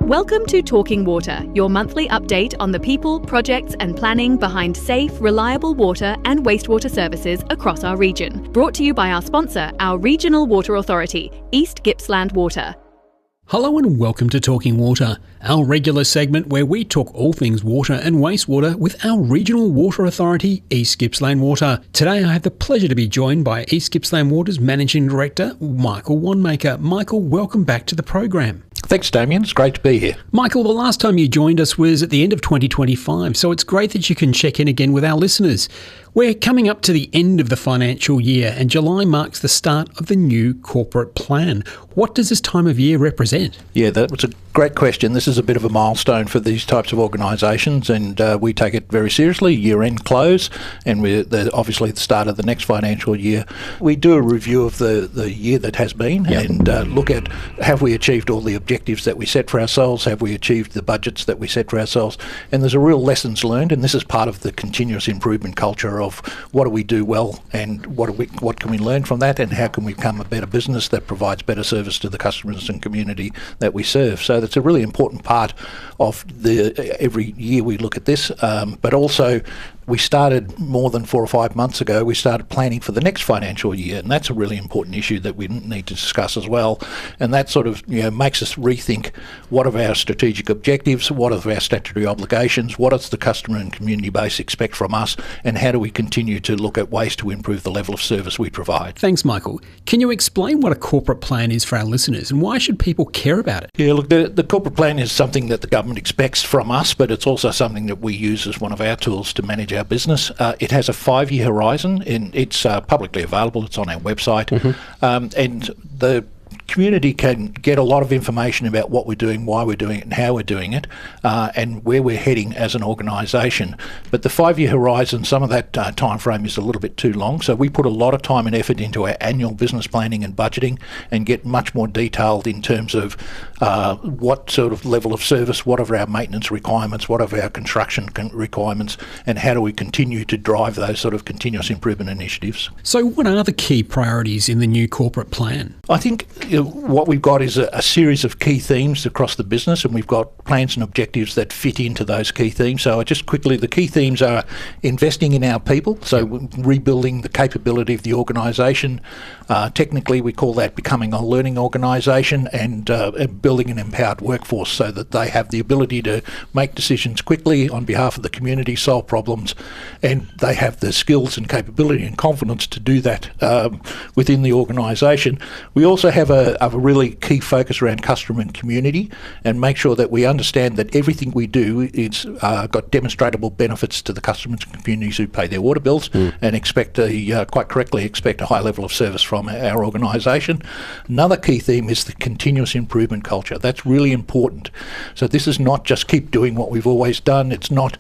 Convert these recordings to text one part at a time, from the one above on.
Welcome to Talking Water, your monthly update on the people, projects and planning behind safe, reliable water and wastewater services across our region. Brought to you by our sponsor, our Regional Water Authority, East Gippsland Water. Hello and welcome to Talking Water, our regular segment where we talk all things water and wastewater with our Regional Water Authority, East Gippsland Water. Today I have the pleasure to be joined by East Gippsland Water's Managing Director, Michael Wandmaker. Michael, welcome back to the program. Thanks, Damien. It's great to be here. Michael, the last time you joined us was at the end of 2025, so it's great that you can check in again with our listeners. We're coming up to the end of the financial year and July marks the start of the new corporate plan. What does this time of year represent? Yeah, that was a great question. This is a bit of a milestone for these types of organisations and we take it very seriously. Year-end close and we're obviously the start of the next financial year. We do a review of the year that has been and look at have we achieved all the objectives that we set for ourselves, have we achieved the budgets that we set for ourselves, and there's a real lessons learned, and this is part of the continuous improvement culture of what do we do well and what can we learn from that and how can we become a better business that provides better service to the customers and community that we serve. So that's a really important part of every year we look at this, but also we started more than 4 or 5 months ago, we started planning for the next financial year, and that's a really important issue that we need to discuss as well. And that sort of makes us rethink what are our strategic objectives, what are our statutory obligations, what does the customer and community base expect from us, and how do we continue to look at ways to improve the level of service we provide. Thanks, Michael. Can you explain what a corporate plan is for our listeners and why should people care about it? Yeah, look, the corporate plan is something that the government expects from us, but it's also something that we use as one of our tools to manage our business. It has a 5-year horizon and it's publicly available. It's on our website. And the community can get a lot of information about what we're doing, why we're doing it and how we're doing it, and where we're heading as an organisation. But the 5-year horizon, some of that time frame is a little bit too long, so we put a lot of time and effort into our annual business planning and budgeting and get much more detailed in terms of what sort of level of service, what are our maintenance requirements, what are our construction requirements, and how do we continue to drive those sort of continuous improvement initiatives. So what are the key priorities in the new corporate plan? I think what we've got is a series of key themes across the business, and we've got plans and objectives that fit into those key themes. So just quickly, the key themes are investing in our people, so rebuilding the capability of the organisation. Technically, we call that becoming a learning organisation, and building an empowered workforce so that they have the ability to make decisions quickly on behalf of the community, solve problems, and they have the skills and capability and confidence to do that within the organisation. We also have a really key focus around customer and community and make sure that we understand that everything we do is got demonstrable benefits to the customers and communities who pay their water bills and quite correctly expect a high level of service from our organisation. Another key theme is the continuous improvement culture. That's really important. So this is not just keep doing what we've always done. It's not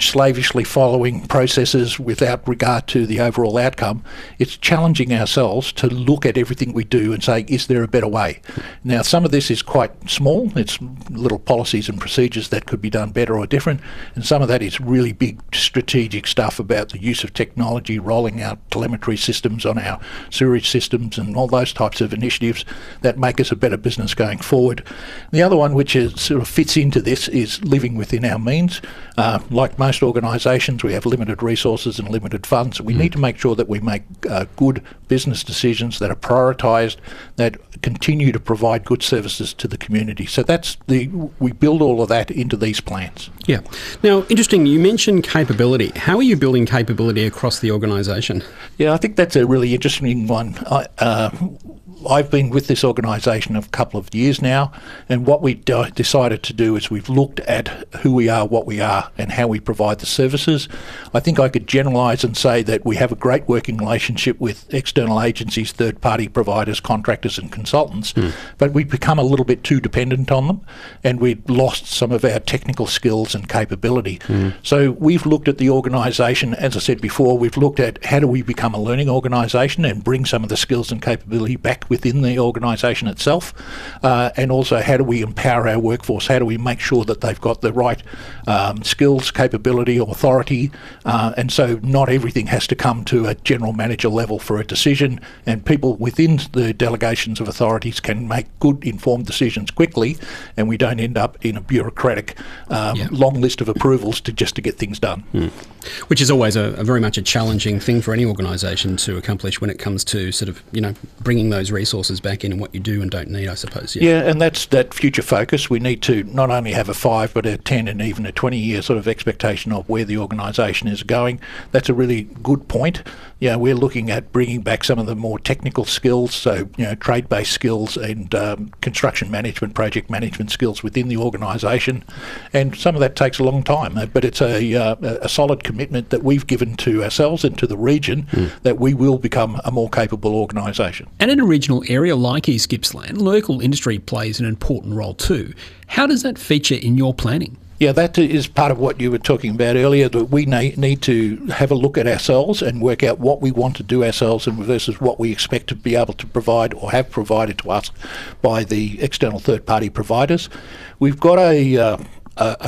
slavishly following processes without regard to the overall outcome. It's challenging ourselves to look at everything we do and say, is there a better way? Now, some of this is quite small. It's little policies and procedures that could be done better or different. And some of that is really big strategic stuff about the use of technology, rolling out telemetry systems on our sewerage systems and all those types of initiatives that make us a better business going forward. The other one, which sort of fits into this, is living within our means. Like most organisations, we have limited resources and limited funds. We need to make sure that we make good business decisions that are prioritised, that continue to provide good services to the community. So we build all of that into these plans. Yeah. Now, interesting, you mentioned capability. How are you building capability across the organisation? Yeah, I think that's a really interesting one. I've been with this organisation a couple of years now, and what we decided to do is we've looked at who we are, what we are, and how we provide the services. I think I could generalise and say that we have a great working relationship with external agencies, third-party providers, contractors and consultants, but we've become a little bit too dependent on them, and we've lost some of our technical skills and capability. So we've looked at the organisation, as I said before, we've looked at how do we become a learning organisation and bring some of the skills and capability back within the organisation itself, and also how do we empower our workforce, how do we make sure that they've got the right skills, capability, authority, and so not everything has to come to a general manager level for a decision, and people within the delegations of authorities can make good informed decisions quickly, and we don't end up in a bureaucratic long list of approvals to get things done. Which is always a very much a challenging thing for any organisation to accomplish when it comes to sort of, bringing those resources back in and what you do and don't need, I suppose. Yeah, and that's that future focus. We need to not only have a 5 but a 10 and even a 20-year sort of expectation of where the organisation is going. That's a really good point. We're looking at bringing back some of the more technical skills, so trade-based skills and construction management, project management skills within the organisation, and some of that takes a long time. But it's a solid commitment that we've given to ourselves and to the region that we will become a more capable organisation. And in a regional area like East Gippsland, local industry plays an important role too. How does that feature in your planning? Yeah, that is part of what you were talking about earlier, that we need to have a look at ourselves and work out what we want to do ourselves versus what we expect to be able to provide or have provided to us by the external third-party providers. We've got a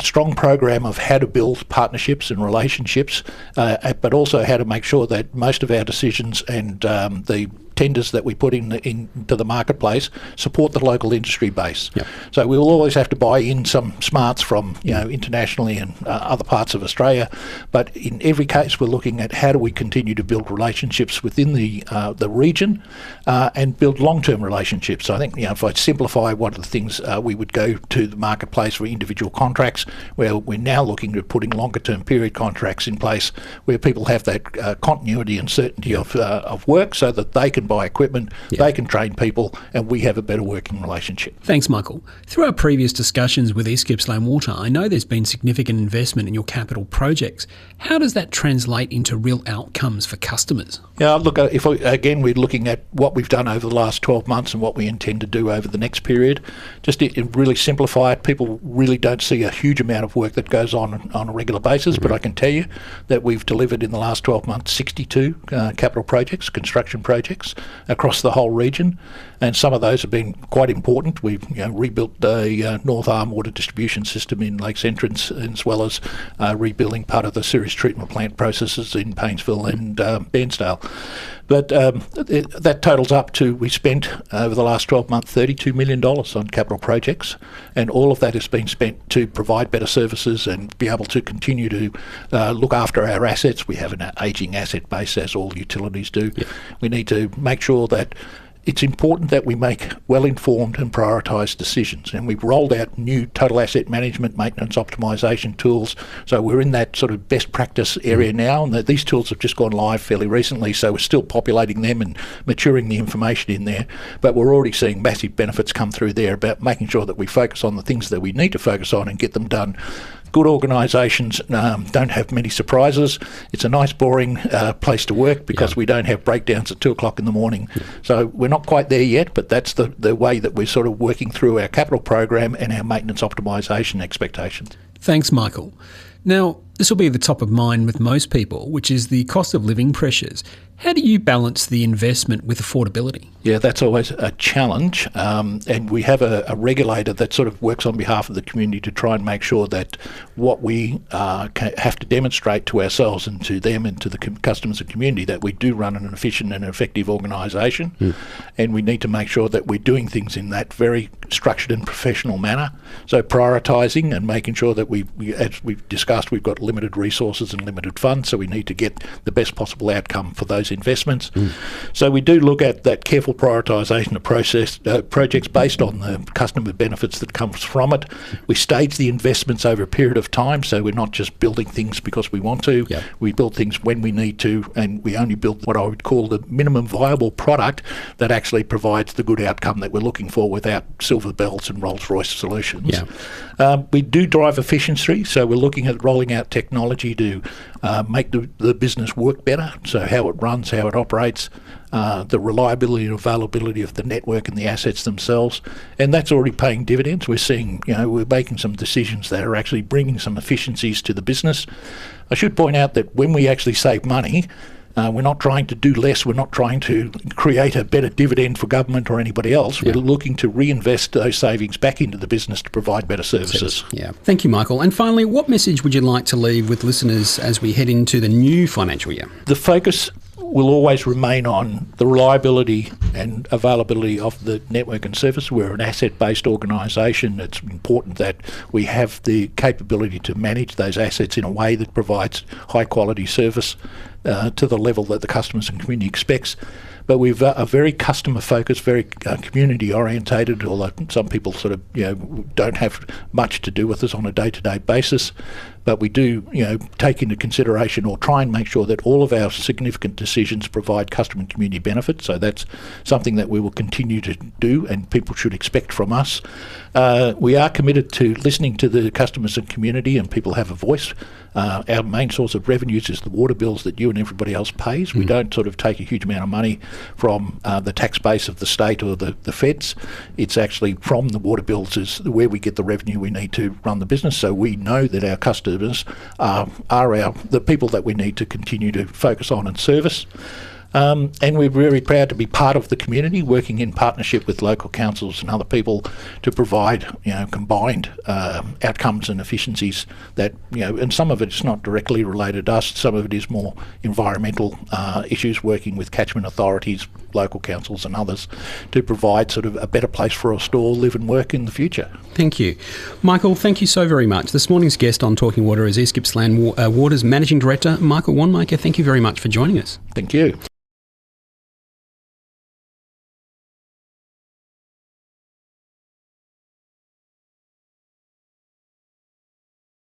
strong program of how to build partnerships and relationships, but also how to make sure that most of our decisions and the tenders that we put into the marketplace support the local industry base. Yep. So we will always have to buy in some smarts from internationally and other parts of Australia, but in every case we're looking at how do we continue to build relationships within the region and build long-term relationships. So I think if I simplify one of the things, we would go to the marketplace for individual contracts, where we're now looking at putting longer-term period contracts in place where people have that continuity and certainty of work, so that they can buy equipment, they can train people, and we have a better working relationship. Thanks, Michael. Through our previous discussions with East Gippsland Water, I know there's been significant investment in your capital projects. How does that translate into real outcomes for customers? Yeah, look, again, we're looking at what we've done over the last 12 months and what we intend to do over the next period. Just to really simplify it, people really don't see a huge amount of work that goes on a regular basis, but I can tell you that we've delivered in the last 12 months 62 capital projects, construction projects, across the whole region, and some of those have been quite important. We've rebuilt the North Arm water distribution system in Lakes Entrance, as well as rebuilding part of the sewage treatment plant processes in Painesville and Bairnsdale. But that totals up to, we spent over the last 12 months $32 million on capital projects, and all of that has been spent to provide better services and be able to continue to look after our assets. We have an ageing asset base, as all utilities do. Yep. We need to make sure that it's important that we make well-informed and prioritised decisions, and we've rolled out new total asset management, maintenance optimisation tools, so we're in that sort of best practice area now, and these tools have just gone live fairly recently, so we're still populating them and maturing the information in there, but we're already seeing massive benefits come through there about making sure that we focus on the things that we need to focus on and get them done. Good organisations don't have many surprises. It's a nice, boring place to work because we don't have breakdowns at 2 o'clock in the morning. So we're not quite there yet, but that's the way that we're sort of working through our capital program and our maintenance optimisation expectations. Thanks, Michael. Now, this will be at the top of mind with most people, which is the cost of living pressures. How do you balance the investment with affordability? Yeah, that's always a challenge, and we have a regulator that sort of works on behalf of the community to try and make sure that what we have to demonstrate to ourselves and to them and to the customers and community, that we do run an efficient and effective organisation, and we need to make sure that we're doing things in that very structured and professional manner. So prioritising and making sure that as we've discussed, we've got limited resources and limited funds, so we need to get the best possible outcome for those investments. So we do look at that careful prioritisation of projects based on the customer benefits that comes from it. We stage the investments over a period of time, so we're not just building things because we want to. We build things when we need to, and we only build what I would call the minimum viable product that actually provides the good outcome that we're looking for without silver bells and Rolls-Royce solutions. We do drive efficiency, so we're looking at rolling out technology to make the business work better, so how it runs, how it operates, the reliability and availability of the network and the assets themselves, and that's already paying dividends. We're seeing, we're making some decisions that are actually bringing some efficiencies to the business. I should point out that when we actually save money, We're not trying to do less. We're not trying to create a better dividend for government or anybody else. We're looking to reinvest those savings back into the business to provide better services. Yeah. Thank you, Michael. And finally, what message would you like to leave with listeners as we head into the new financial year? The focus will always remain on the reliability and availability of the network and service. We're an asset-based organisation. It's important that we have the capability to manage those assets in a way that provides high-quality service to the level that the customers and community expects. But we've a very customer-focused, very community-orientated, although some people sort of don't have much to do with us on a day-to-day basis. But we do take into consideration or try and make sure that all of our significant decisions provide customer and community benefit. So that's something that we will continue to do and people should expect from us. We are committed to listening to the customers and community, and people have a voice. Our main source of revenues is the water bills that you and everybody else pays. We don't sort of take a huge amount of money from the tax base of the state or the feds. It's actually from the water bills is where we get the revenue we need to run the business. So we know that our customers are the people that we need to continue to focus on and service. And we're very proud to be part of the community, working in partnership with local councils and other people to provide, combined outcomes and efficiencies that, and some of it's not directly related to us, some of it is more environmental issues, working with catchment authorities, local councils and others to provide sort of a better place for us to all live and work in the future. Thank you. Michael, thank you so very much. This morning's guest on Talking Water is East Gippsland Water's Managing Director, Michael Wandmaker. Thank you very much for joining us. Thank you.